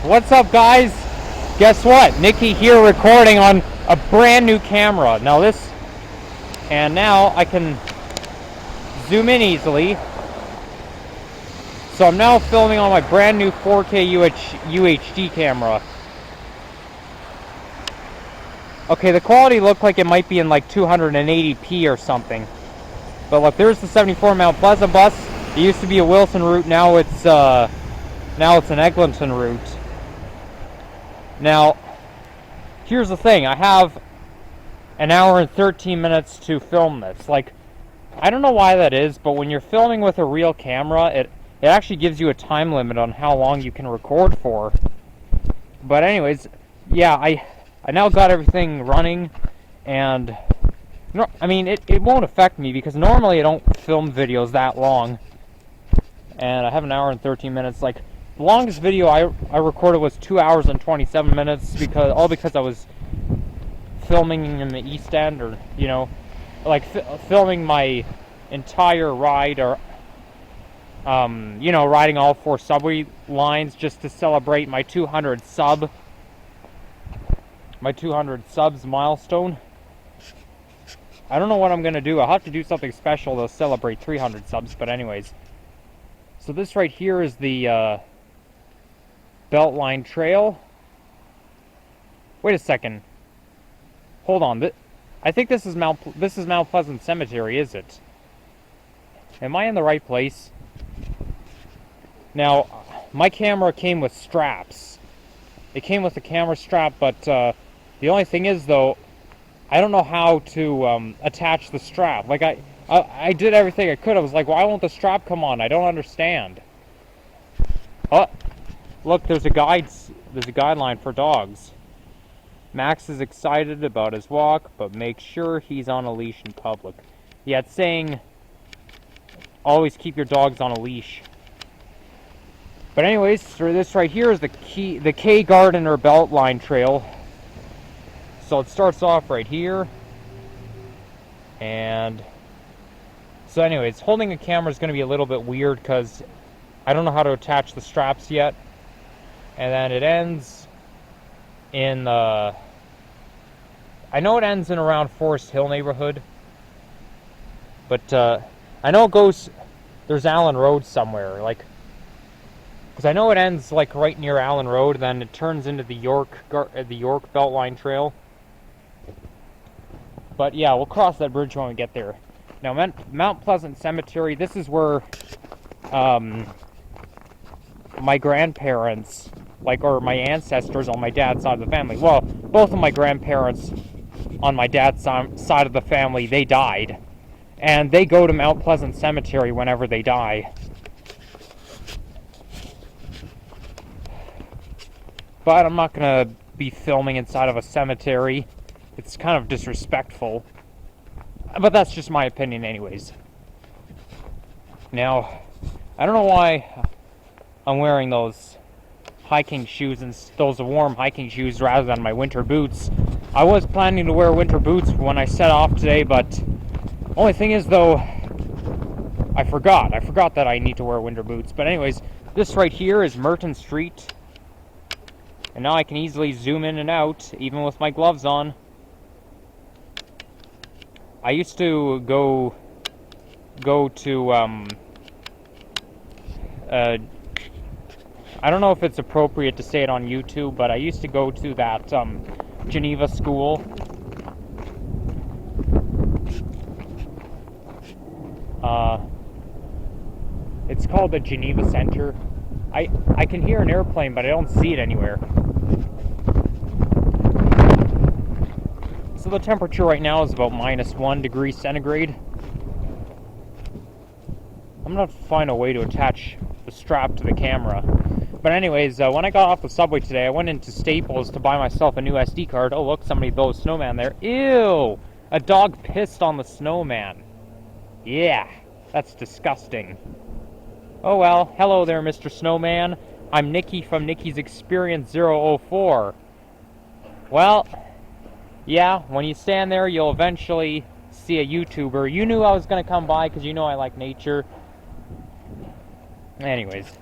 What's up, guys? Guess what? Nikki here recording on a brand new camera. Now I can zoom in easily. So I'm now filming on my brand new 4K UHD camera. Okay, the quality looked like it might be in like 280p or something. But look, there's the 74 Mount Pleasant bus. It used to be a Wilson route, now it's an Eglinton route. Now, here's the thing, I have an hour and 13 minutes to film this. Like, I don't know why that is, but when you're filming with a real camera, it actually gives you a time limit on how long you can record for. But anyways, yeah, I now got everything running, and no, I mean, it won't affect me because normally I don't film videos that long. And I have an hour and 13 minutes. Like, the longest video I recorded was 2 hours and 27 minutes because I was filming in the East End, or, you know, like filming my entire ride, or you know, riding all 4 subway lines just to celebrate my 200 subs milestone. I don't know what I'm gonna do. I'll have to do something special to celebrate 300 subs, but anyways. So this right here is the Beltline Trail. Wait a second. Hold on. I think this is Mount Pleasant Cemetery, is it? Am I in the right place? Now, my camera came with straps. It came with a camera strap, but the only thing is, though, I don't know how to attach the strap. Like, I did everything I could. I was like, why won't the strap come on? I don't understand. Oh, look, there's a guideline for dogs. Max is excited about his walk, but make sure he's on a leash in public. Yeah, it's saying always keep your dogs on a leash. But anyways, so this right here is the K Gardiner Beltline Trail. So it starts off right here. And so anyways, holding a camera is going to be a little bit weird because I don't know how to attach the straps yet. And then it ends in I know it ends in around Forest Hill neighborhood, but I know it goes, there's Allen Road somewhere, like, because I know it ends like right near Allen Road, then it turns into the York Beltline Trail. But yeah, we'll cross that bridge when we get there. Now, Mount Pleasant Cemetery, this is where my grandparents, or my ancestors on my dad's side of the family, well, both of my grandparents on my dad's side of the family, they died. And they go to Mount Pleasant Cemetery whenever they die. But I'm not going to be filming inside of a cemetery. It's kind of disrespectful. But that's just my opinion anyways. Now, I don't know why I'm wearing those hiking shoes and those warm hiking shoes rather than my winter boots. I was planning to wear winter boots when I set off today, but only thing is, though, I forgot that I need to wear winter boots. But anyways, this right here is Merton Street, and now I can easily zoom in and out even with my gloves on. I used to go to I don't know if it's appropriate to say it on YouTube, but I used to go to that Geneva school. It's called the Geneva Center. I can hear an airplane, but I don't see it anywhere. So the temperature right now is about -1 degree centigrade. I'm gonna have to find a way to attach the strap to the camera. But anyways, when I got off the subway today, I went into Staples to buy myself a new SD card. Oh look, somebody built a snowman there. Ew! A dog pissed on the snowman. Yeah, that's disgusting. Oh well, hello there, Mr. Snowman. I'm Nikki from Nikki's Experience 004. Well, yeah, when you stand there, you'll eventually see a YouTuber. You knew I was going to come by because you know I like nature. Anyways,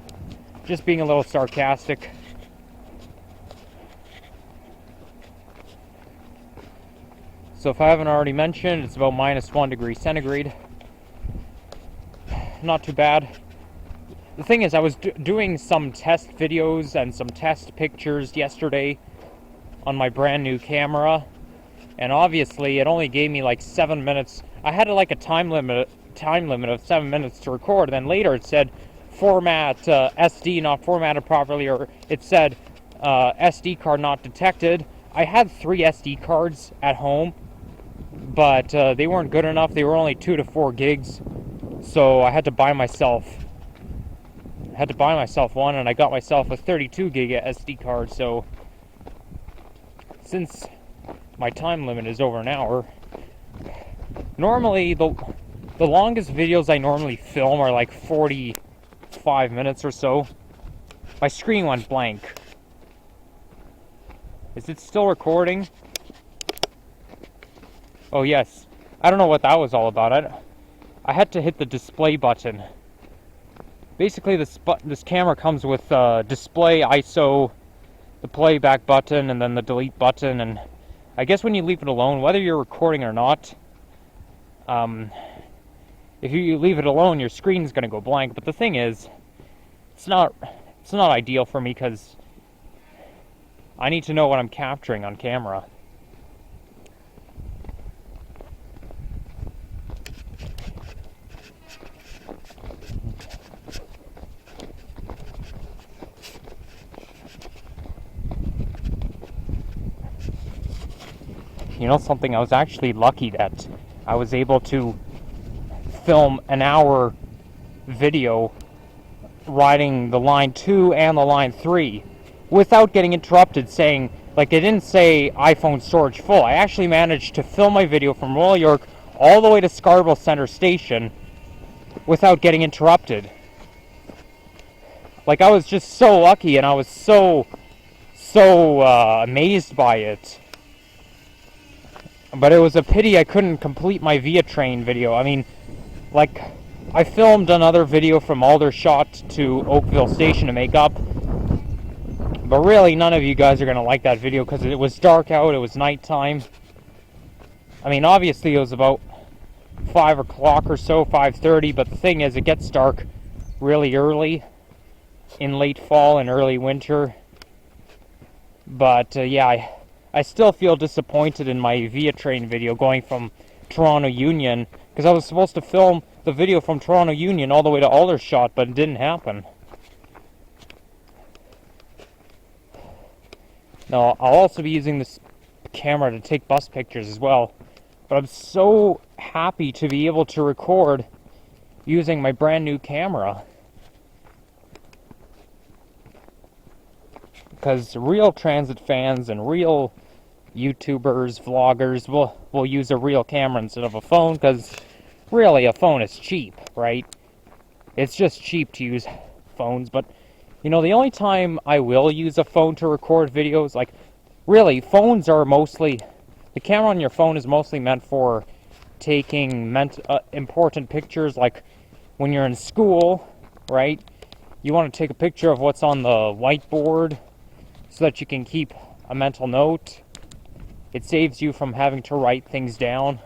just being a little sarcastic. So if I haven't already mentioned, it's about -1 degree centigrade. Not too bad. The thing is, I was doing some test videos and some test pictures yesterday on my brand new camera, and obviously it only gave me like 7 minutes. I had like a time limit of 7 minutes to record. Then later it said format SD not formatted properly, or it said SD card not detected. I had 3 SD cards at home, but they weren't good enough. They were only 2 to 4 gigs, so I had to buy myself one, and I got myself a 32 gig SD card. So since my time limit is over an hour, normally the longest videos I normally film are like 45 minutes or so. My screen went blank. Is it still recording? Oh yes. I don't know what that was all about. I had to hit the display button. Basically, this camera comes with display, ISO, the playback button, and then the delete button. And I guess when you leave it alone, whether you're recording or not, if you leave it alone, your screen's gonna go blank. But the thing is, it's not ideal for me because I need to know what I'm capturing on camera. You know something, I was actually lucky that I was able to film an hour video riding the line 2 and the line 3 without getting interrupted, saying, like, it didn't say iPhone storage full. I actually managed to film my video from Royal York all the way to Scarborough Centre Station without getting interrupted. Like, I was just so lucky, and I was so amazed by it. But it was a pity I couldn't complete my Via Train video. I mean, like, I filmed another video from Aldershot to Oakville Station to make up, but really none of you guys are going to like that video because it was dark out, it was nighttime. I mean, obviously it was about 5 o'clock or so, 5:30, but the thing is, it gets dark really early in late fall and early winter. But yeah, I still feel disappointed in my Via Train video going from Toronto Union, because I was supposed to film the video from Toronto Union all the way to Aldershot, but it didn't happen. Now, I'll also be using this camera to take bus pictures as well, but I'm so happy to be able to record using my brand new camera. Because real transit fans and real YouTubers, vloggers will use a real camera instead of a phone, because really a phone is cheap, right? It's just cheap to use phones. But you know, the only time I will use a phone to record videos, like, really, phones are mostly, the camera on your phone is mostly meant for taking important pictures, like when you're in school, right? You want to take a picture of what's on the whiteboard so that you can keep a mental note. It saves you from having to write things down.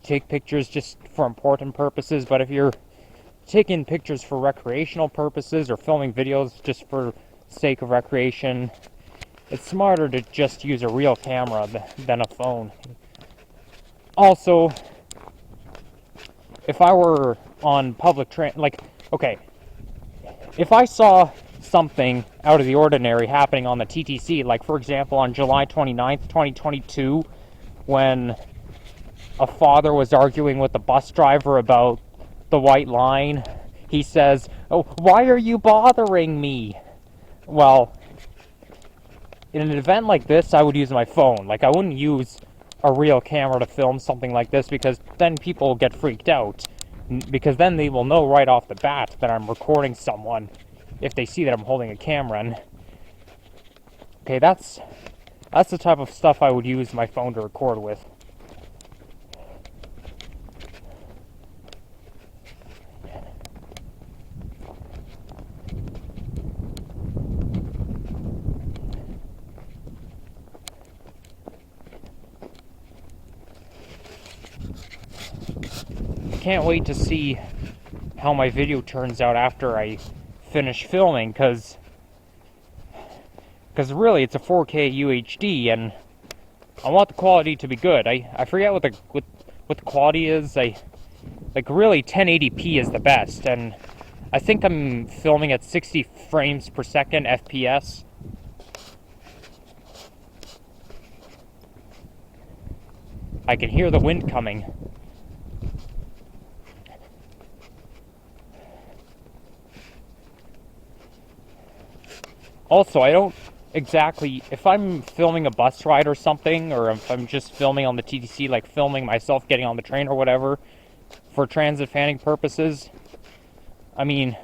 Take pictures just for important purposes, but if you're taking pictures for recreational purposes or filming videos just for the sake of recreation, it's smarter to just use a real camera than a phone. Also, if I were on public like, okay, if I saw something out of the ordinary happening on the TTC, like for example on July 29th, 2022, when a father was arguing with the bus driver about the white line, he says, "Oh, why are you bothering me?" Well, in an event like this, I would use my phone. Like, I wouldn't use a real camera to film something like this, because then people get freaked out, because then they will know right off the bat that I'm recording someone if they see that I'm holding a camera. And okay, that's the type of stuff I would use my phone to record with. can't wait to see how my video turns out after I finish filming, because really it's a 4K UHD, and I want the quality to be good. I forget what the quality is. Like really 1080p is the best, and I think I'm filming at 60 frames per second FPS. I can hear the wind coming. Also, I don't exactly, if I'm filming a bus ride or something, or if I'm just filming on the TTC, like filming myself getting on the train or whatever, for transit fanning purposes, I mean,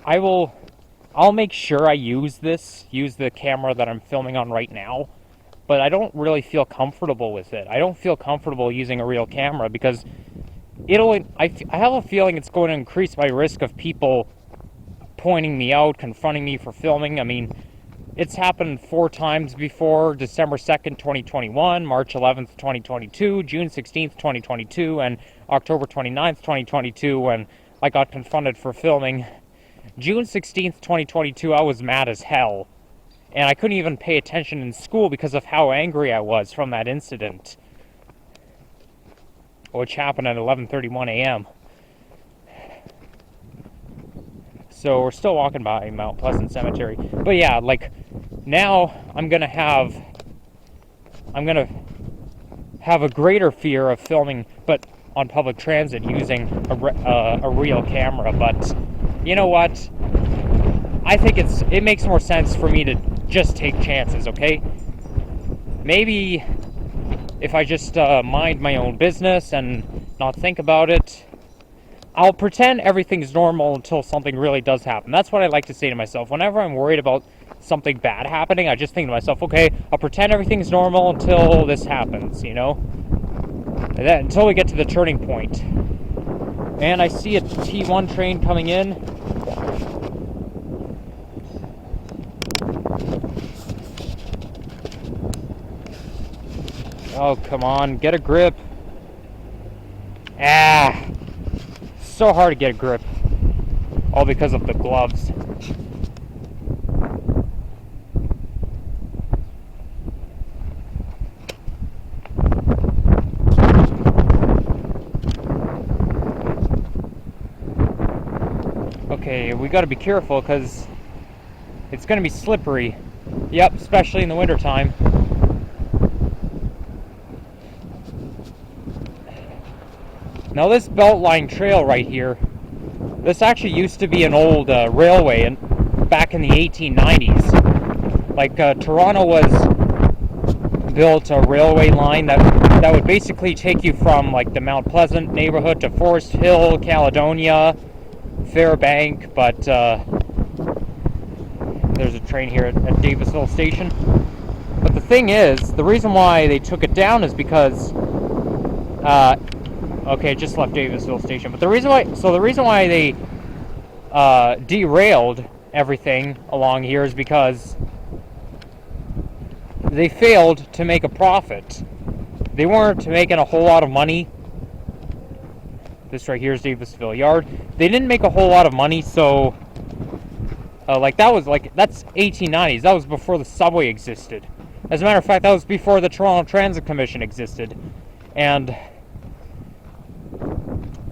I'll make sure I use the camera that I'm filming on right now, but I don't really feel comfortable with it. I don't feel comfortable using a real camera because I have a feeling it's going to increase my risk of people pointing me out, confronting me for filming. I mean, it's happened 4 times before: December 2nd, 2021, March 11th, 2022, June 16th, 2022, and October 29th, 2022, when I got confronted for filming. June 16th, 2022, I was mad as hell, and I couldn't even pay attention in school because of how angry I was from that incident, which happened at 11:31 a.m. So we're still walking by Mount Pleasant Cemetery. But yeah, like, now I'm gonna have a greater fear of filming, but on public transit, using a real camera. But you know what? I think it makes more sense for me to just take chances, okay? Maybe if I just mind my own business and not think about it, I'll pretend everything's normal until something really does happen. That's what I like to say to myself. Whenever I'm worried about something bad happening, I just think to myself, okay, I'll pretend everything's normal until this happens, you know? And then, until we get to the turning point. And I see a T1 train coming in. Oh, come on, get a grip. Ah! So hard to get a grip, all because of the gloves. Okay, we gotta be careful because it's gonna be slippery. Yep, especially in the wintertime. Now this Beltline trail right here, this actually used to be an old railway back in the 1890s. Like Toronto built a railway line that would basically take you from like the Mount Pleasant neighborhood to Forest Hill, Caledonia, Fairbank, but there's a train here at Davisville Station. But the thing is, the reason why they took it down is because okay, it just left Davisville Station. But the reason why they derailed everything along here is because they failed to make a profit. They weren't making a whole lot of money. This right here is Davisville Yard. They didn't make a whole lot of money, so that's 1890s. That was before the subway existed. As a matter of fact, that was before the Toronto Transit Commission existed. And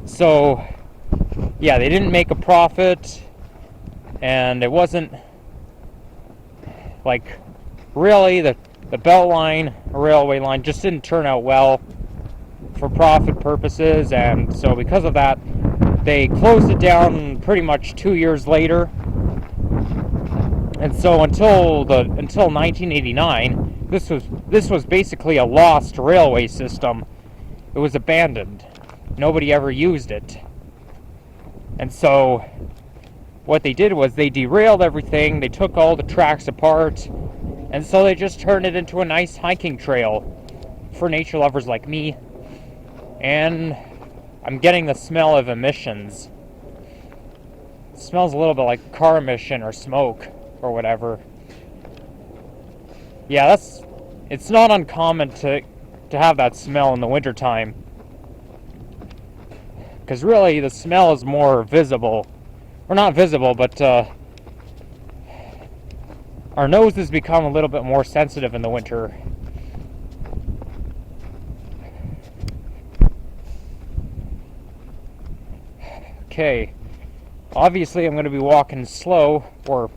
so, yeah, they didn't make a profit, and it wasn't, like, really, the Beltline railway line just didn't turn out well for profit purposes, and so because of that, they closed it down pretty much 2 years later. And so until 1989, this was basically a lost railway system. It was abandoned. Nobody ever used it. And so what they did was they derailed everything, they took all the tracks apart, and so they just turned it into a nice hiking trail for nature lovers like me. And I'm getting the smell of emissions. It smells a little bit like car emission or smoke or whatever. Yeah, it's not uncommon to have that smell in the wintertime. Because really, the smell is more visible. Or not visible, but our noses become a little bit more sensitive in the winter. Okay. Obviously, I'm going to be walking slow, or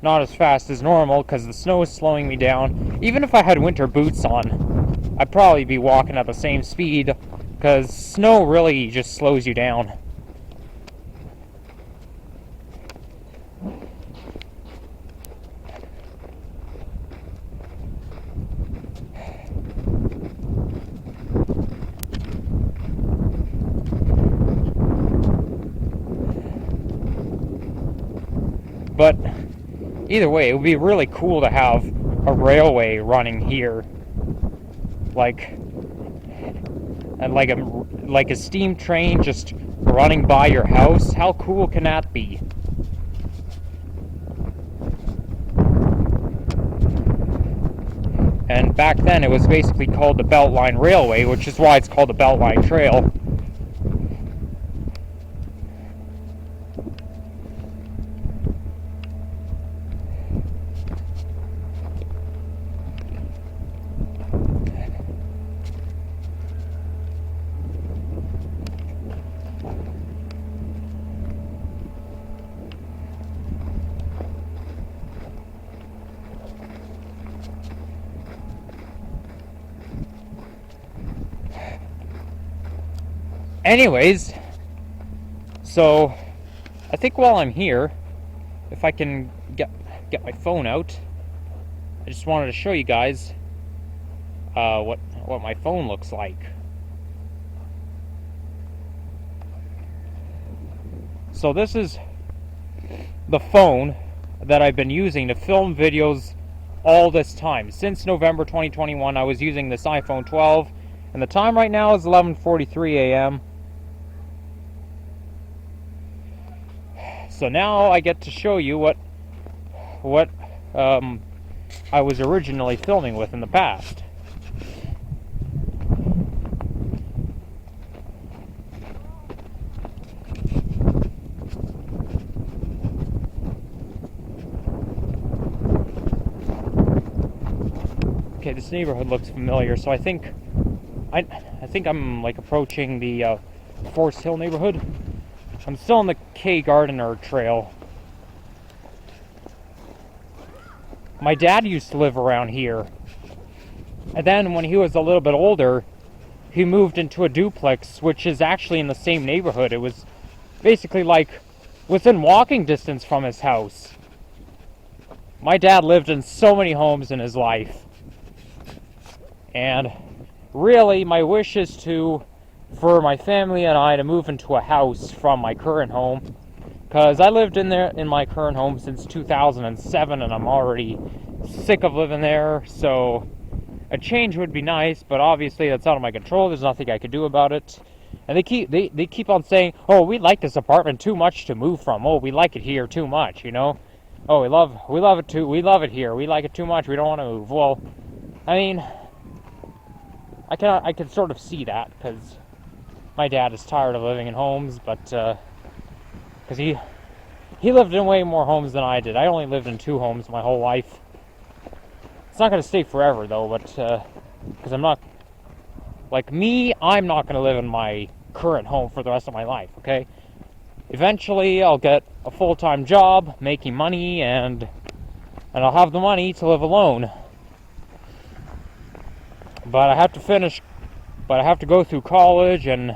not as fast as normal, because the snow is slowing me down. Even if I had winter boots on, I'd probably be walking at the same speed, because snow really just slows you down. But either way, it would be really cool to have a railway running here, like a steam train just running by your house. How cool can that be? And back then, it was basically called the Beltline Railway, which is why it's called the Beltline Trail. Anyways, so I think while I'm here, if I can get my phone out, I just wanted to show you guys what my phone looks like. So this is the phone that I've been using to film videos all this time. Since November 2021, I was using this iPhone 12, and the time right now is 11:43 a.m. So now I get to show you what I was originally filming with in the past. Okay, this neighborhood looks familiar, so I think I'm like approaching the Forest Hill neighborhood. I'm still on the Gardiner trail. My dad used to live around here. And then when he was a little bit older, he moved into a duplex, which is actually in the same neighborhood. It was basically like within walking distance from his house. My dad lived in so many homes in his life. And really, my wish is for my family and I to move into a house from my current home, because I lived in my current home since 2007, and I'm already sick of living there. So a change would be nice, but obviously that's out of my control. There's nothing I could do about it. And they keep on saying, "Oh, we like this apartment too much to move from. Oh, we like it here too much, you know. Oh, we love it too. We love it here. We like it too much. We don't want to move." Well, I mean, I can sort of see that, because my dad is tired of living in homes, but because he lived in way more homes than I did. I only lived in 2 homes my whole life. It's not going to stay forever, though, but because I'm not, like me, I'm not going to live in my current home for the rest of my life, okay? Eventually, I'll get a full-time job, making money, and I'll have the money to live alone. But I have to go through college and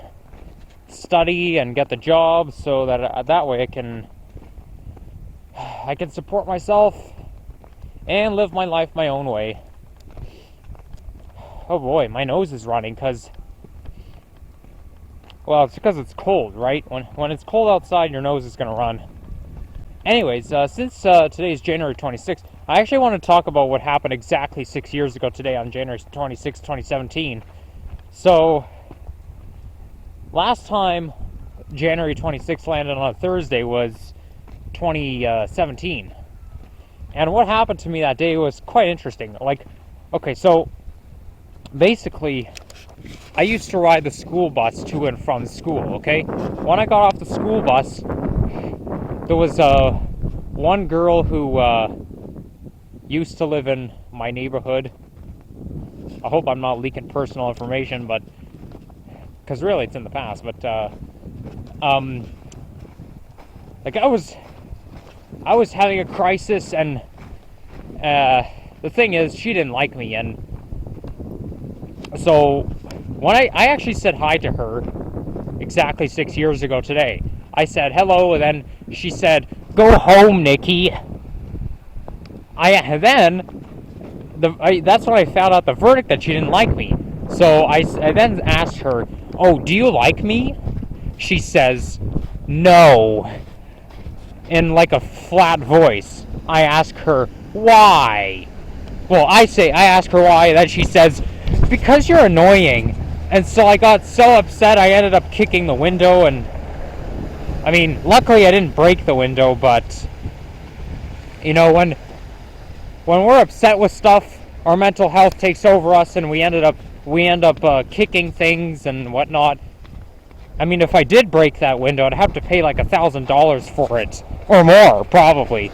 study and get the job, so that way I can support myself and live my life my own way. Oh boy, my nose is running because, well, it's because it's cold, right? When it's cold outside, your nose is going to run. Anyways, since today is January 26th, I actually want to talk about what happened exactly 6 years ago today on January 26, 2017. So, last time January 26th landed on a Thursday was 2017. And what happened to me that day was quite interesting. Like, okay, so basically I used to ride the school bus to and from school, okay? When I got off the school bus, there was one girl who used to live in my neighborhood. I hope I'm not leaking personal information, but because really it's in the past. But like I was having a crisis, and the thing is, she didn't like me, and so when I actually said hi to her exactly 6 years ago today. I said hello, and then she said, "Go home, Nikki." That's when I found out the verdict, that she didn't like me. So I then asked her, "Oh, do you like me?" She says, "No," in like a flat voice. I ask her, "Why?" Well, I ask her why, and then she says, "Because you're annoying." And so I got so upset, I ended up kicking the window, and I mean, luckily I didn't break the window, but you know, when we're upset with stuff, our mental health takes over us, and we end up kicking things and whatnot. I mean, if I did break that window, I'd have to pay like $1,000 for it, or more, probably.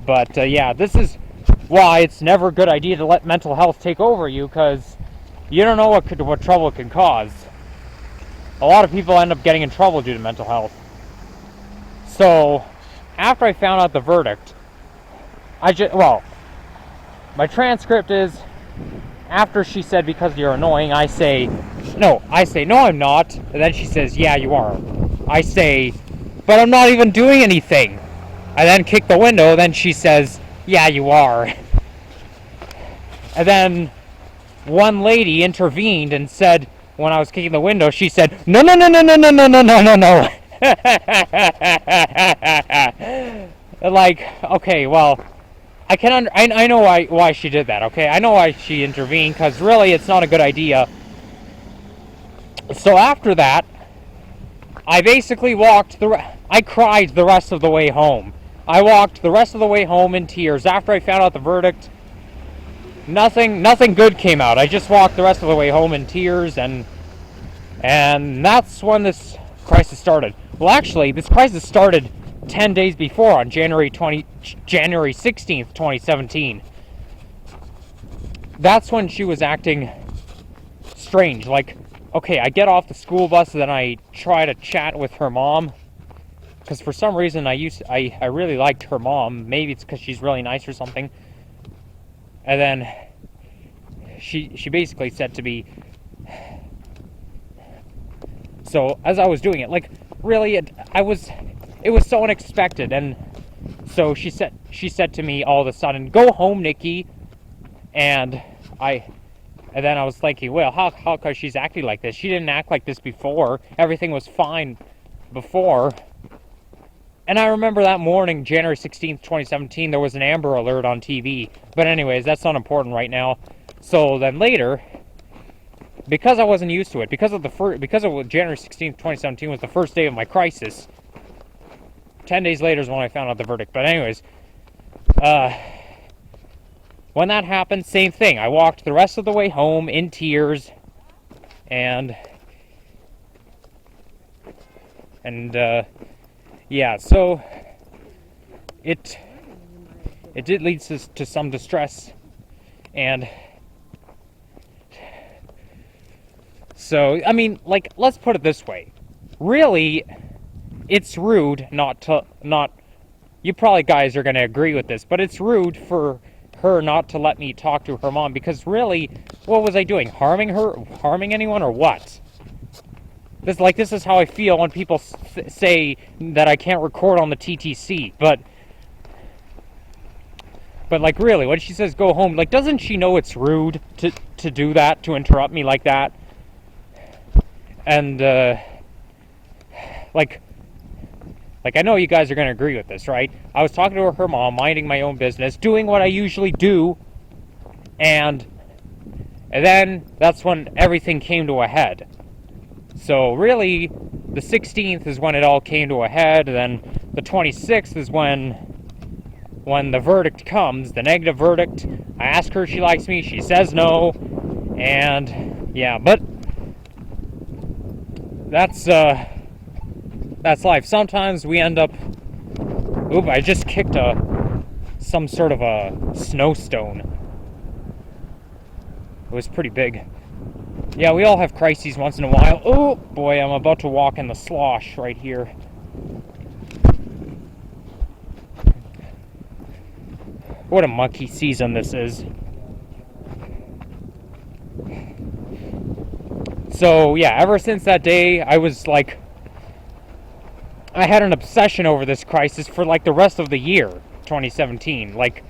But yeah, this is why it's never a good idea to let mental health take over you, because you don't know what trouble it can cause. A lot of people end up getting in trouble due to mental health. So, after I found out the verdict, my transcript is, after she said, "Because you're annoying," I say, "No, I'm not." And then she says, "Yeah, you are." I say, "But I'm not even doing anything." I then kick the window, then she says, "Yeah, you are." And then one lady intervened and said, when I was kicking the window, she said, "No, no, no, no, no, no, no, no, no, no, no." Like, okay, well, I know why she did that, okay? I know why she intervened, because really it's not a good idea. So after that, I basically I cried the rest of the way home. I walked the rest of the way home in tears. After I found out the verdict, nothing good came out. I just walked the rest of the way home in tears, and that's when this crisis started. Well, actually, this crisis started 10 days before, on January 16th, 2017. That's when she was acting strange. Like, okay, I get off the school bus, and then I try to chat with her mom, because for some reason I really liked her mom. Maybe it's because she's really nice or something. And then she basically said to me, so as I was doing it, like, really, it was so unexpected. And so she said to me all of a sudden, "Go home, Nikki." And then I was thinking, well, how come she's acting like this? She didn't act like this before. Everything was fine before. And I remember that morning, January 16th, 2017, there was an Amber Alert on TV. But anyways, that's not important right now. So then later, because I wasn't used to it, because of January 16th, 2017 was the first day of my crisis. 10 days later is when I found out the verdict. But anyways, when that happened, same thing. I walked the rest of the way home in tears, and yeah, so it did lead to some distress, and so, I mean, like, let's put it this way. Really, it's rude not, you probably guys are going to agree with this, but it's rude for her not to let me talk to her mom, because really, what was I doing? Harming anyone, or what? This is how I feel when people say that I can't record on the TTC, but like, really, when she says go home, like, doesn't she know it's rude to do that, to interrupt me like that? And like I know you guys are going to agree with this, right? I was talking to her mom, minding my own business, doing what I usually do, and then that's when everything came to a head. So really, the 16th is when it all came to a head, and then the 26th is when when the verdict comes, the negative verdict, I ask her if she likes me, she says no, and yeah, but that's life. Sometimes we end up, oop, I just kicked some sort of a snowstone. It was pretty big. Yeah, we all have crises once in a while. Oh boy, I'm about to walk in the slosh right here. What a monkey season this is. So yeah, ever since that day, I was like, I had an obsession over this crisis for like the rest of the year, 2017. Like,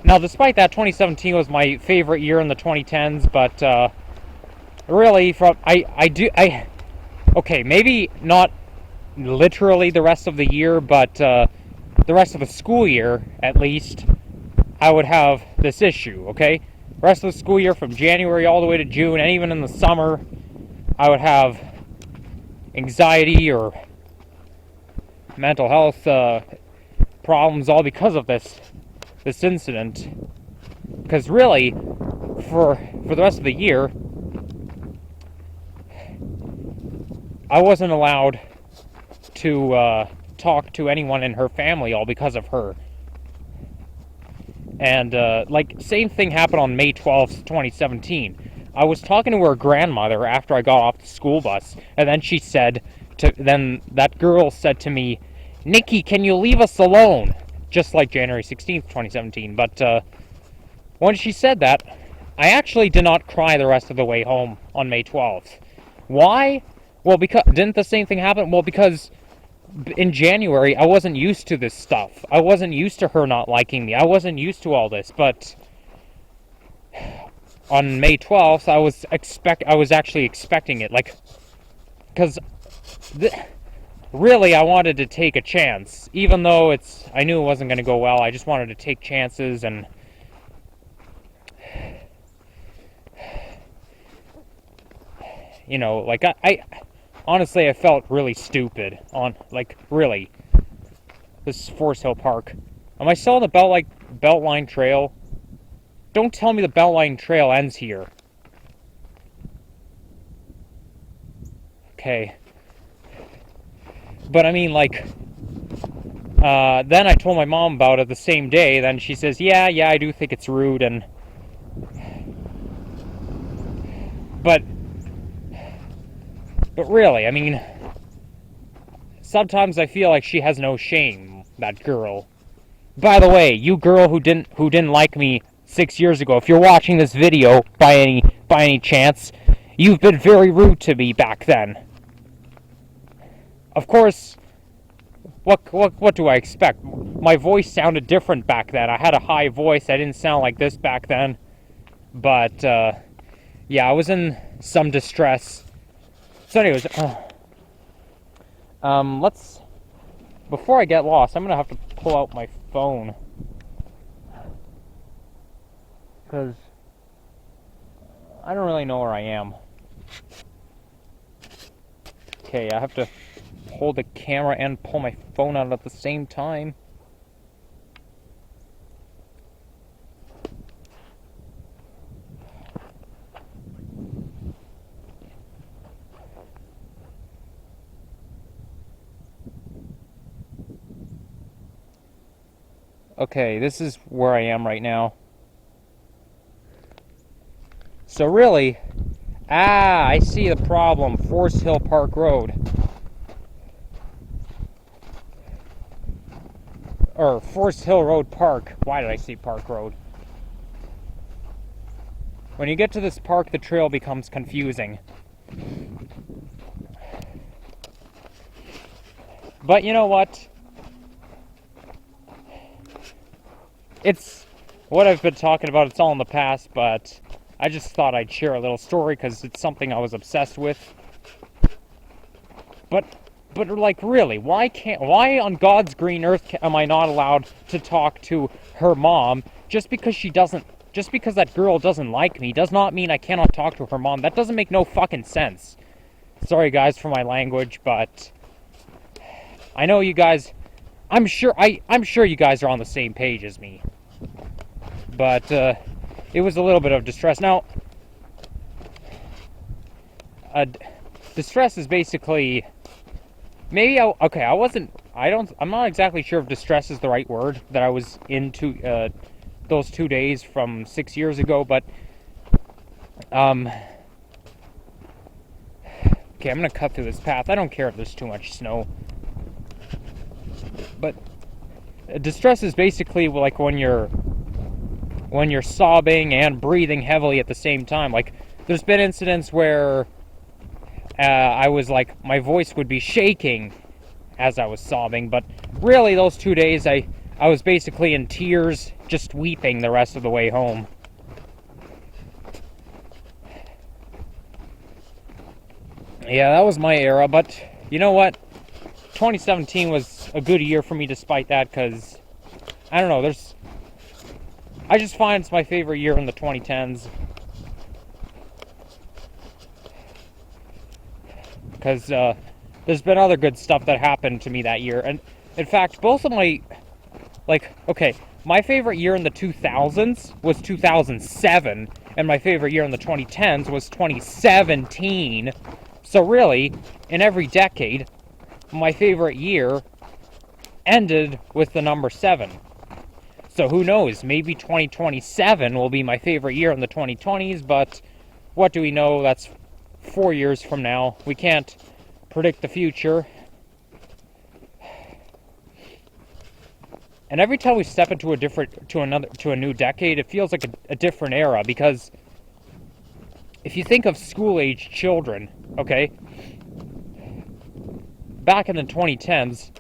now despite that, 2017 was my favorite year in the 2010s, but really, okay, maybe not literally the rest of the year, but the rest of the school year, at least, I would have this issue, okay? Rest of the school year from January all the way to June, and even in the summer, I would have anxiety or mental health problems all because of this incident. Because really, for the rest of the year, I wasn't allowed to talk to anyone in her family, all because of her. And like, same thing happened on May 12th, 2017. I was talking to her grandmother after I got off the school bus, and then she said then that girl said to me, "Nikki, can you leave us alone?" Just like January 16th, 2017. But when she said that, I actually did not cry the rest of the way home on May 12th. Why? Well, because didn't the same thing happen? Well, because in January, I wasn't used to this stuff. I wasn't used to her not liking me. I wasn't used to all this. But on May 12th, I was actually expecting it. Like, because really, I wanted to take a chance. Even though I knew it wasn't going to go well, I just wanted to take chances. And you know, like, I honestly, I felt really stupid on, like, really. This is Forest Hill Park. Am I still on the Beltline Trail? Don't tell me the Beltline Trail ends here. Okay. But I mean, like, then I told my mom about it the same day. Then she says, yeah, I do think it's rude, and but really, I mean, sometimes I feel like she has no shame, that girl. By the way, you girl who didn't like me 6 years ago, if you're watching this video by any chance, you've been very rude to me back then. Of course, what do I expect? My voice sounded different back then. I had a high voice. I didn't sound like this back then. But yeah, I was in some distress. So anyways, before I get lost, I'm gonna have to pull out my phone, because I don't really know where I am. Okay, I have to hold the camera and pull my phone out at the same time. Okay, this is where I am right now. So really, I see the problem. Forest Hill Park Road. Or Forest Hill Road Park. Why did I say Park Road? When you get to this park, the trail becomes confusing. But you know what? It's what I've been talking about. It's all in the past, but I just thought I'd share a little story because it's something I was obsessed with. But like, really, why on God's green earth am I not allowed to talk to her mom? Just because that girl doesn't like me does not mean I cannot talk to her mom. That doesn't make no fucking sense. Sorry guys for my language, but I know you guys I'm sure you guys are on the same page as me. But it was a little bit of distress. Now, distress is basically I'm not exactly sure if distress is the right word that I was into those 2 days from 6 years ago, but okay, I'm gonna cut through this path. I don't care if there's too much snow, but distress is basically like when you're sobbing and breathing heavily at the same time. Like, there's been incidents where I was like, my voice would be shaking as I was sobbing, but really those 2 days I was basically in tears, just weeping the rest of the way home. Yeah, that was my era, but you know what? 2017 was a good year for me despite that, because, I don't know, I just find it's my favorite year in the 2010s. Because there's been other good stuff that happened to me that year. And in fact, both of my, my favorite year in the 2000s was 2007, and my favorite year in the 2010s was 2017. So really, in every decade, my favorite year ended with the number 7. So who knows, maybe 2027 will be my favorite year in the 2020s, but what do we know? That's 4 years from now. We can't predict the future. And every time we step into a new decade, it feels like a different era, because if you think of school-age children, okay, back in the 2010s,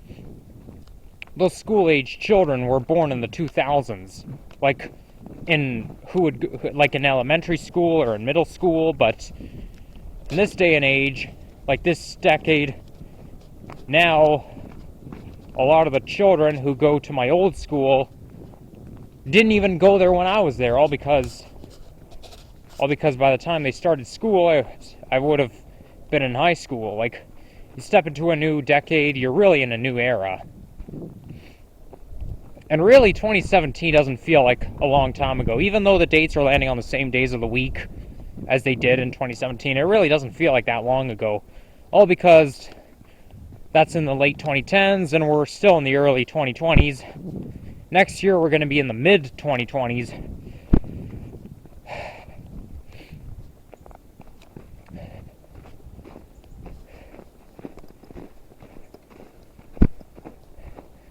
those school-age children were born in the 2000s, like in elementary school or in middle school. But in this day and age, like this decade, now a lot of the children who go to my old school didn't even go there when I was there, all because by the time they started school, I would have been in high school. Like, you step into a new decade, you're really in a new era. And really, 2017 doesn't feel like a long time ago. Even though the dates are landing on the same days of the week as they did in 2017, it really doesn't feel like that long ago. All because that's in the late 2010s, and we're still in the early 2020s. Next year, we're going to be in the mid-2020s.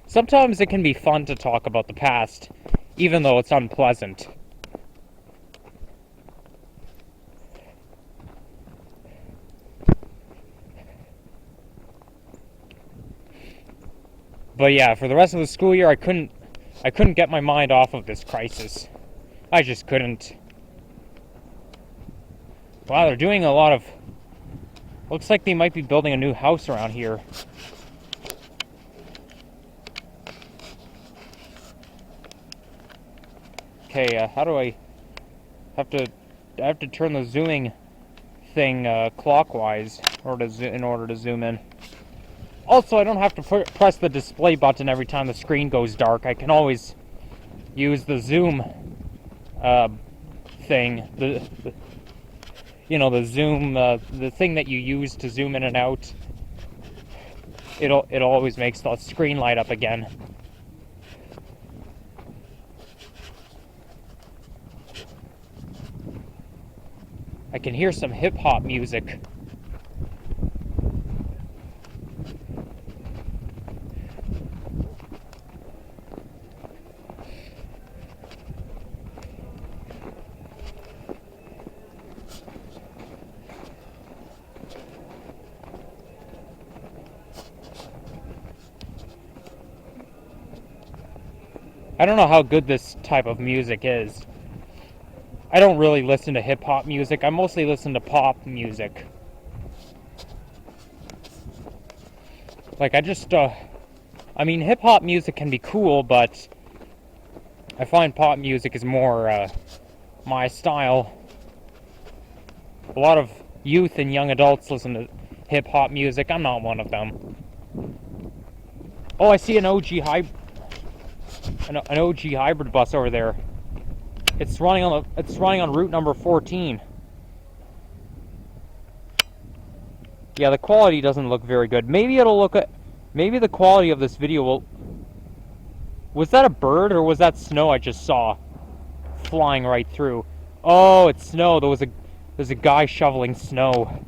Sometimes it can be fun to talk about the past, even though it's unpleasant. But yeah, for the rest of the school year, I couldn't get my mind off of this crisis. I just couldn't. Wow, they're doing a lot of... Looks like they might be building a new house around here. Okay, how do I have to turn the zooming thing clockwise in order to zoom in. Also, I don't have to press the display button every time the screen goes dark. I can always use the zoom thing, the zoom, the thing that you use to zoom in and out. It always makes the screen light up again. I can hear some hip-hop music. I don't know how good this type of music is. I don't really listen to hip-hop music. I mostly listen to pop music. Like, hip-hop music can be cool, but I find pop music is more my style. A lot of youth and young adults listen to hip-hop music. I'm not one of them. Oh, I see an OG hybrid bus over there. It's running on route number 14. Yeah, the quality doesn't look very good. Maybe the quality of this video will... Was that a bird or was that snow I just saw flying right through? Oh, it's snow. There's a guy shoveling snow.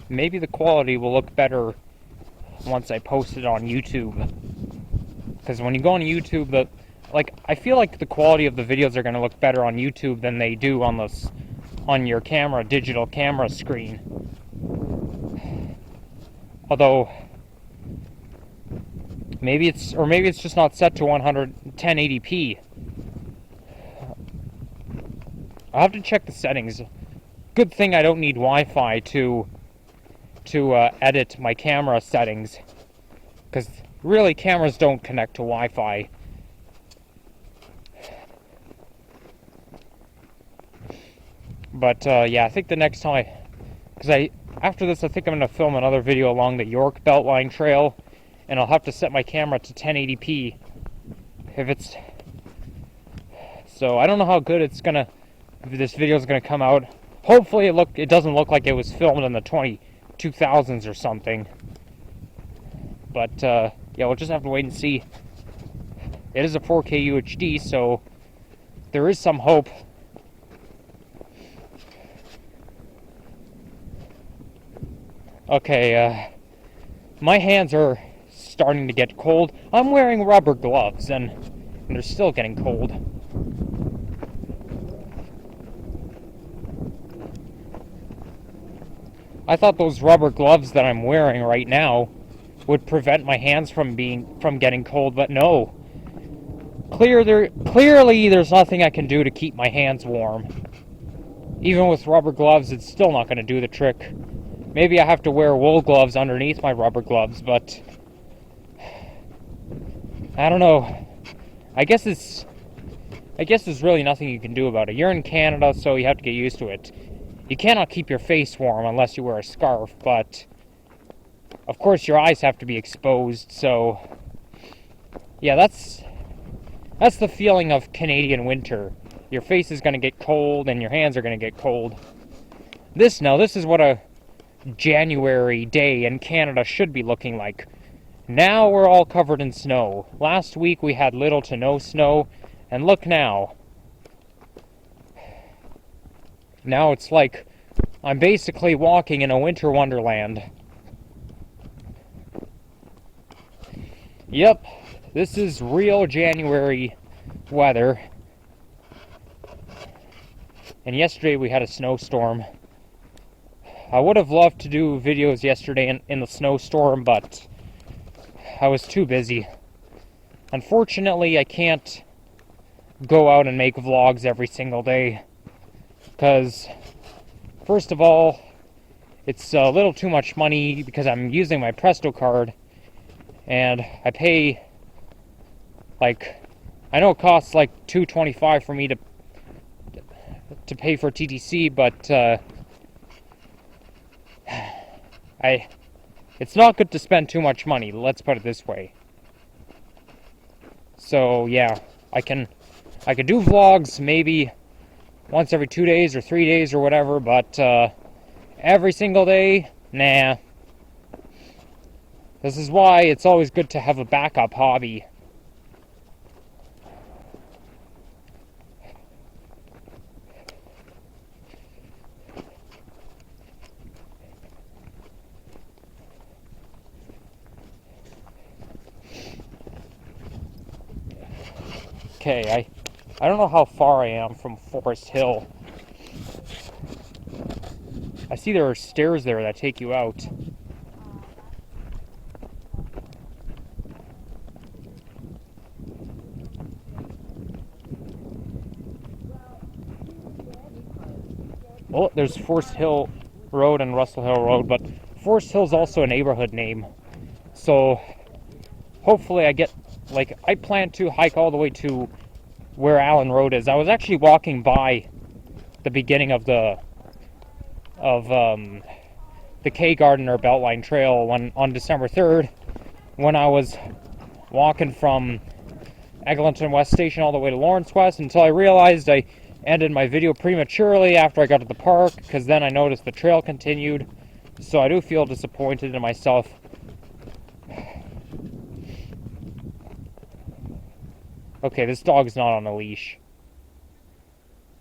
Maybe the quality will look better once I post it on YouTube. Because when you go on YouTube, I feel like the quality of the videos are going to look better on YouTube than they do on your digital camera screen. Although maybe it's just not set to 1080p. I'll have to check the settings. Good thing I don't need Wi-Fi to edit my camera settings, because really cameras don't connect to Wi-Fi. But yeah, I think the next time after this I think I'm going to film another video along the York Beltline Trail, and I'll have to set my camera to 1080p. So I don't know how good if this video is gonna come out. Hopefully it doesn't look like it was filmed in the 2000s or something. But yeah, we'll just have to wait and see. It is a 4K UHD, so there is some hope. Okay, my hands are starting to get cold. I'm wearing rubber gloves, and they're still getting cold. I thought those rubber gloves that I'm wearing right now would prevent my hands from getting cold, but no. Clearly, there's nothing I can do to keep my hands warm. Even with rubber gloves, it's still not going to do the trick. Maybe I have to wear wool gloves underneath my rubber gloves, but I don't know. I guess there's really nothing you can do about it. You're in Canada, so you have to get used to it. You cannot keep your face warm unless you wear a scarf, but of course your eyes have to be exposed, so yeah, that's the feeling of Canadian winter. Your face is going to get cold and your hands are going to get cold. This is what a January day in Canada should be looking like. Now we're all covered in snow. Last week we had little to no snow, and look now. Now it's like I'm basically walking in a winter wonderland. Yep, this is real January weather. And yesterday we had a snowstorm. I would have loved to do videos yesterday in the snowstorm, but I was too busy. Unfortunately, I can't go out and make vlogs every single day. Because, first of all, it's a little too much money because I'm using my Presto card. And I pay, I know it costs like $2.25 for me to pay for TTC, but it's not good to spend too much money, let's put it this way. So yeah, I can do vlogs maybe once every 2 days or 3 days or whatever, but every single day, nah. This is why it's always good to have a backup hobby. Okay, I don't know how far I am from Forest Hill. I see there are stairs there that take you out. Well, there's Forest Hill Road and Russell Hill Road, but Forest Hill is also a neighborhood name. So hopefully I get, like, I plan to hike all the way to where Allen Road is. I was actually walking by the beginning of the Gardiner Beltline Trail on December 3rd, when I was walking from Eglinton West Station all the way to Lawrence West, until I realized I ended my video prematurely after I got to the park, because then I noticed the trail continued. So I do feel disappointed in myself. Okay, this dog's not on a leash.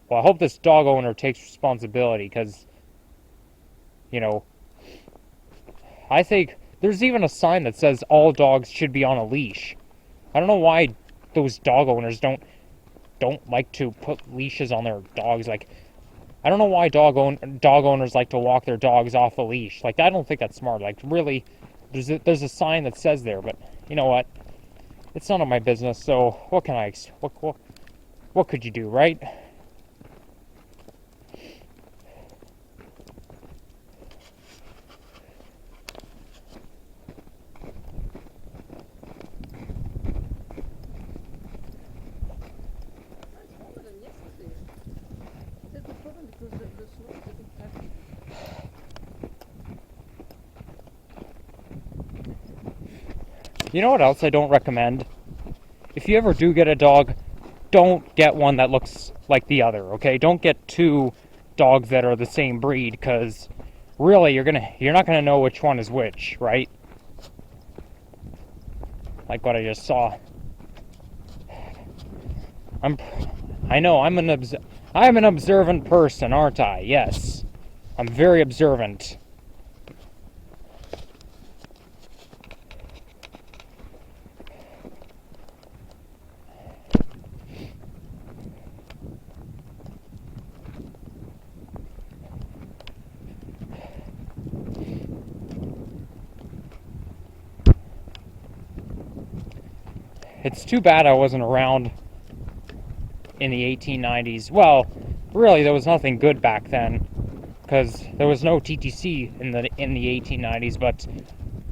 Well, I hope this dog owner takes responsibility, because, you know, I think there's even a sign that says all dogs should be on a leash. I don't know why those dog owners don't like to put leashes on their dogs. Like, I don't know why dog owners like to walk their dogs off a leash. Like, I don't think that's smart. Like, really, there's a sign that says there, but you know what? It's none of my business. So what can what could you do, right? You know what else I don't recommend? If you ever do get a dog, don't get one that looks like the other, okay? Don't get two dogs that are the same breed, because really you're not gonna know which one is which, right? Like what I just saw. I know I'm an observant person, aren't I? Yes, I'm very observant. It's too bad I wasn't around in the 1890s. Well, really, there was nothing good back then, because there was no TTC in the 1890s. But,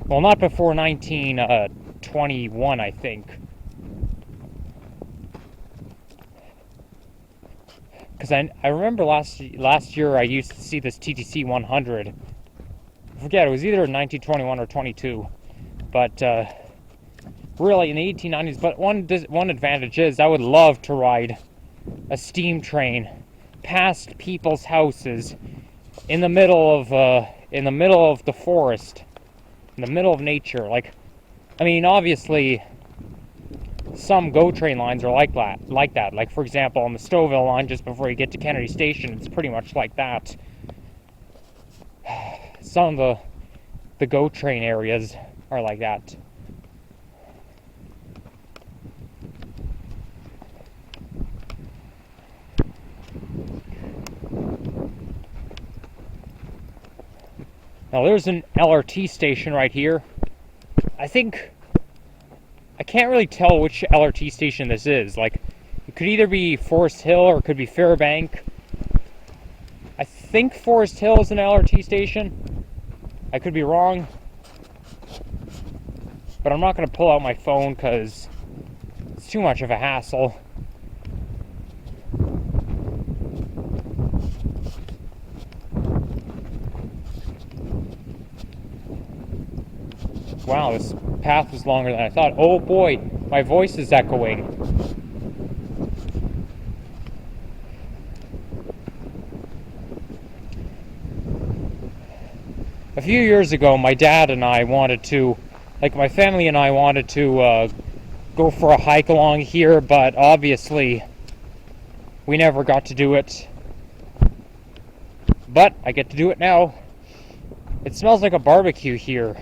well, not before 1921, I think. Because I remember last year I used to see this TTC 100. I forget, it was either 1921 or 22. But really, in the 1890s. But one advantage is I would love to ride a steam train past people's houses in the middle of the forest, in the middle of nature. Like, I mean, obviously, some GO train lines are like that. Like, for example, on the Stouffville line, just before you get to Kennedy Station, it's pretty much like that. Some of the GO train areas are like that. Now there's an LRT station right here. I can't really tell which LRT station this is. Like, it could either be Forest Hill or it could be Fairbank. I think Forest Hill is an LRT station. I could be wrong. But I'm not going to pull out my phone because it's too much of a hassle. Wow, this path is longer than I thought. Oh boy, my voice is echoing. A few years ago, my dad and I wanted to, like, my family and I wanted to go for a hike along here, but obviously we never got to do it. But I get to do it now. It smells like a barbecue here.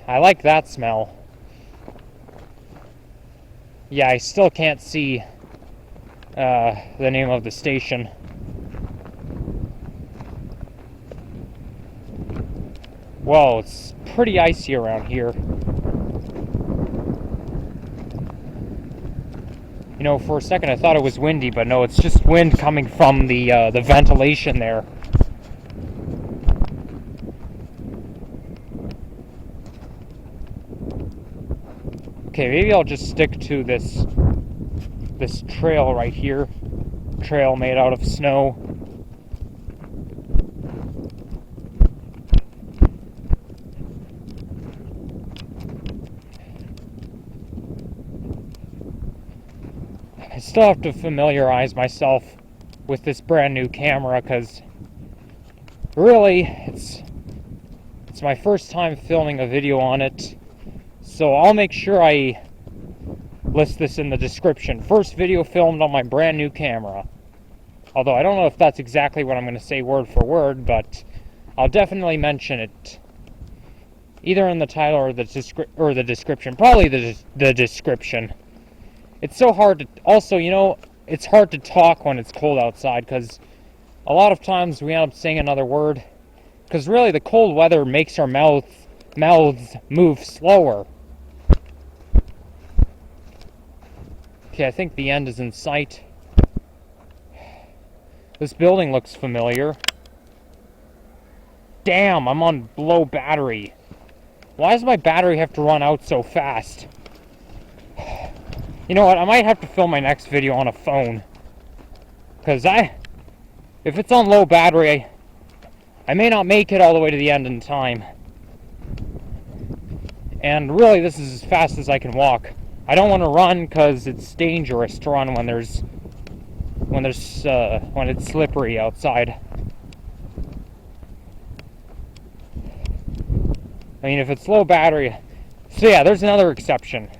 I like that smell. Yeah, I still can't see the name of the station. Whoa, it's pretty icy around here. You know, for a second I thought it was windy, but no, it's just wind coming from the ventilation there. Okay, maybe I'll just stick to this trail right here. Trail made out of snow. I still have to familiarize myself with this brand new camera, because really it's my first time filming a video on it. So I'll make sure I list this in the description. First video filmed on my brand new camera. Although I don't know if that's exactly what I'm going to say word for word, but I'll definitely mention it either in the title or the description. Probably the description. It's so hard to, also, you know, it's hard to talk when it's cold outside, because a lot of times we end up saying another word, because really the cold weather makes our mouths move slower. Okay, I think the end is in sight. This building looks familiar. Damn, I'm on low battery. Why does my battery have to run out so fast? You know what, I might have to film my next video on a phone. Because if it's on low battery, I may not make it all the way to the end in time. And really, this is as fast as I can walk. I don't want to run because it's dangerous to run when it's slippery outside. I mean, if it's low battery. So yeah, there's another exception.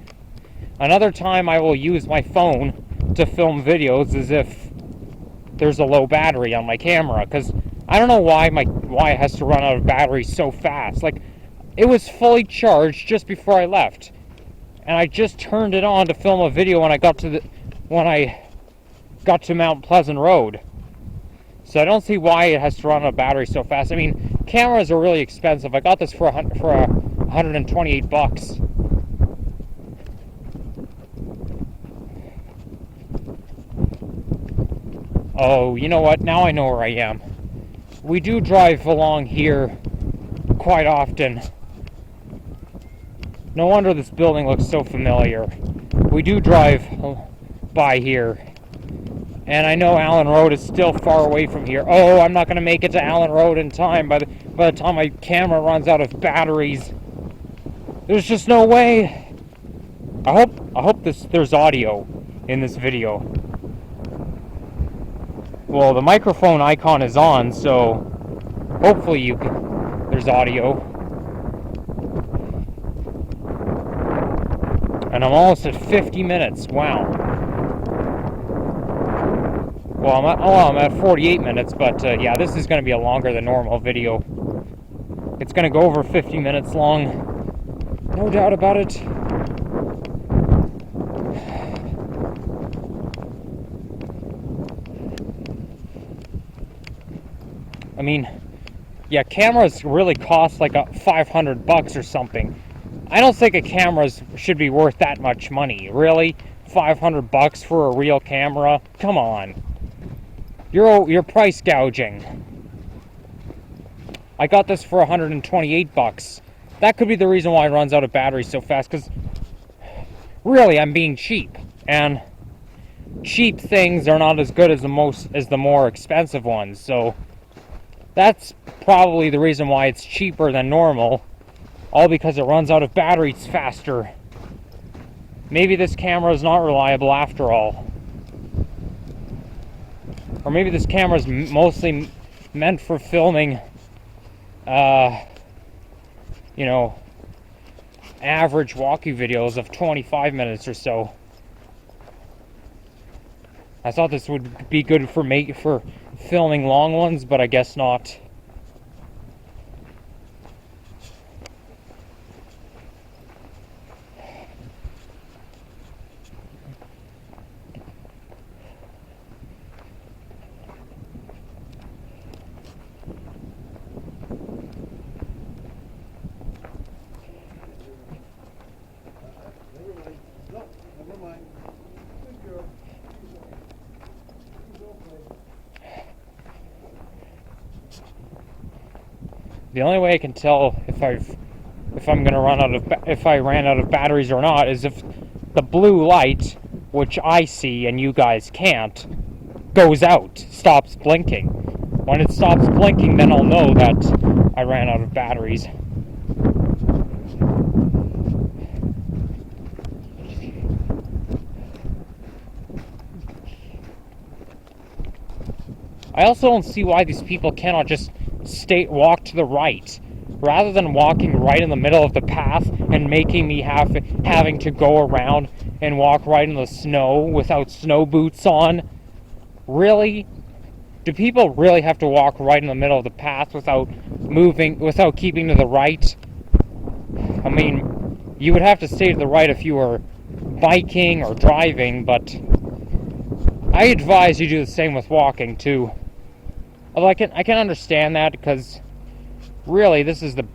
Another time I will use my phone to film videos as if there's a low battery on my camera, because I don't know why it has to run out of battery so fast. Like, it was fully charged just before I left, and I just turned it on to film a video when I got to Mount Pleasant Road. So I don't see why it has to run out of battery so fast. I mean, cameras are really expensive. I got this for $128. Oh, you know what? Now I know where I am. We do drive along here quite often. No wonder this building looks so familiar. We do drive by here. And I know Allen Road is still far away from here. Oh, I'm not going to make it to Allen Road in time by the time my camera runs out of batteries. There's just no way. I hope there's audio in this video. Well, the microphone icon is on, so hopefully there's audio. And I'm almost at 50 minutes. Wow. Well, I'm at 48 minutes, but yeah, this is going to be a longer than normal video. It's going to go over 50 minutes long. No doubt about it. I mean, yeah, cameras really cost like $500 or something. I don't think a camera should be worth that much money. Really? $500 for a real camera? Come on. You're price gouging. I got this for $128. That could be the reason why it runs out of battery so fast, because really, I'm being cheap. And cheap things are not as good as the more expensive ones, so that's probably the reason why it's cheaper than normal. All because it runs out of batteries faster. Maybe this camera is not reliable after all. Or maybe this camera is mostly meant for filming, you know, average walkie videos of 25 minutes or so. I thought this would be good for filming long ones, but I guess not. No, never mind. Good girl. The only way I can tell if I ran out of batteries or not is if the blue light, which I see and you guys can't, goes out, stops blinking. When it stops blinking, then I'll know that I ran out of batteries. I also don't see why these people cannot just walk to the right, rather than walking right in the middle of the path and making me having to go around and walk right in the snow without snow boots on. Really? Do people really have to walk right in the middle of the path without keeping to the right? I mean, you would have to stay to the right if you were biking or driving, but I advise you do the same with walking too. Although I can understand that, because really this is the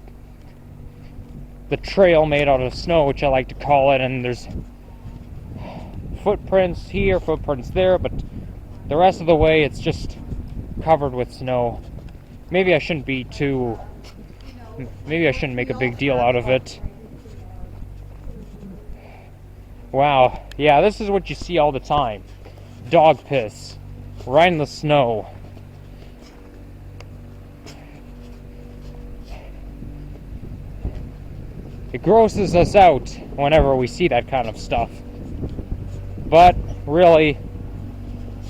trail made out of snow, which I like to call it, and there's footprints here, footprints there, but the rest of the way it's just covered with snow. Maybe I shouldn't make a big deal out of it. Wow, yeah, this is what you see all the time. Dog piss, right in the snow. It grosses us out whenever we see that kind of stuff. But really,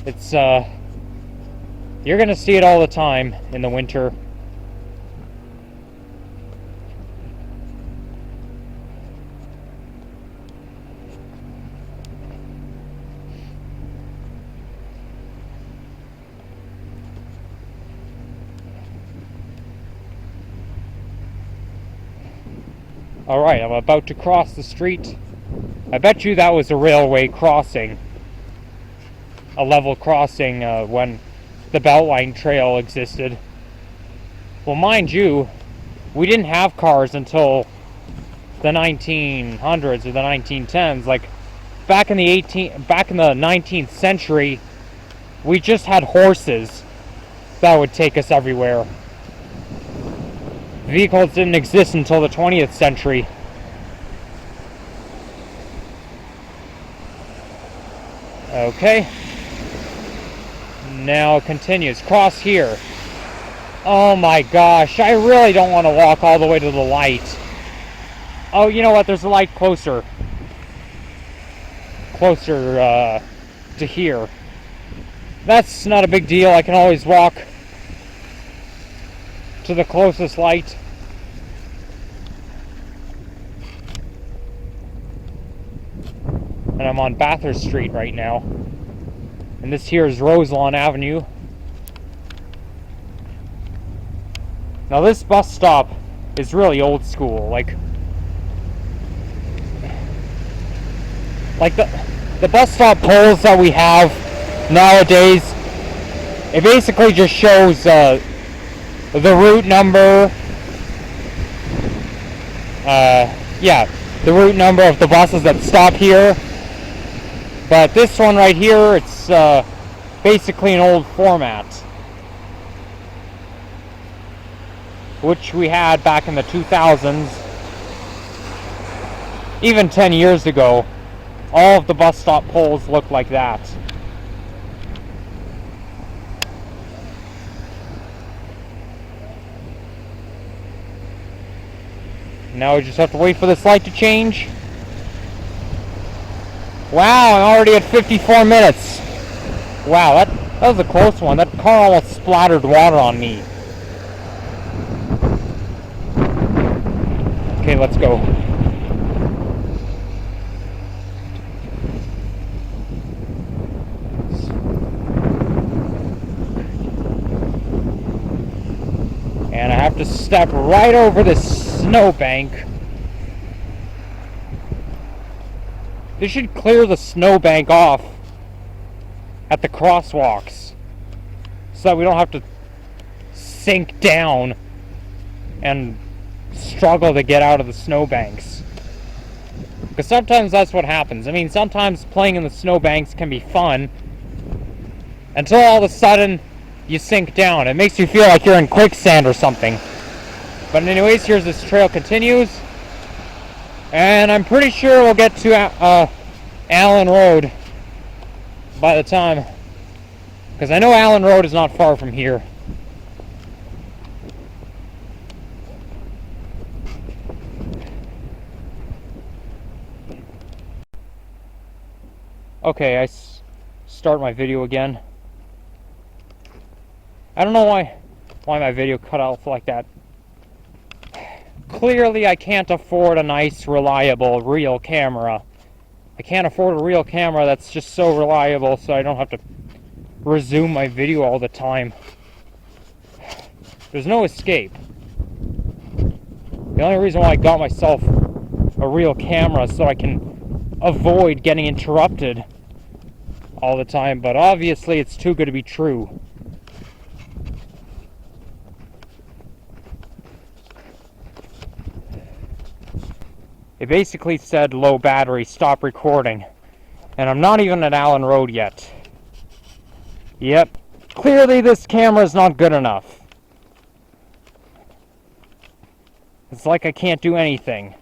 it's you're gonna see it all the time in the winter. Alright, I'm about to cross the street. I bet you that was a railway crossing. A level crossing when the Beltline trail existed. Well, mind you, we didn't have cars until the 1900s or the 1910s. Like, back in the 19th century, we just had horses that would take us everywhere. Vehicles didn't exist until the 20th century. Okay. Now it continues. Cross here. Oh my gosh, I really don't want to walk all the way to the light. Oh, you know what? There's a light closer. Closer to here. That's not a big deal. I can always walk to the closest light. And I'm on Bathurst Street right now. And this here is Roselawn Avenue. Now this bus stop is really old school. Like the bus stop poles that we have nowadays, it basically just shows the route number, the route number of the buses that stop here. But this one right here, it's basically an old format, which we had back in the 2000s. Even 10 years ago, all of the bus stop poles looked like that. Now we just have to wait for this light to change. Wow, I'm already at 54 minutes. Wow, that was a close one. That car almost splattered water on me. Okay, let's go. And I have to step right over this snowbank. They should clear the snowbank off at the crosswalks so that we don't have to sink down and struggle to get out of the snowbanks. Because sometimes that's what happens. I mean, sometimes playing in the snowbanks can be fun until all of a sudden you sink down. It makes you feel like you're in quicksand or something. But anyways, here's this trail continues. And I'm pretty sure we'll get to Allen Road by the time. Because I know Allen Road is not far from here. Okay, I start my video again. I don't know why my video cut off like that. Clearly I can't afford a nice, reliable, real camera. I can't afford a real camera that's just so reliable so I don't have to resume my video all the time. There's no escape. The only reason why I got myself a real camera is so I can avoid getting interrupted all the time, but obviously it's too good to be true. It basically said low battery, stop recording. And I'm not even at Allen Road yet. Yep, clearly this camera is not good enough. It's like I can't do anything.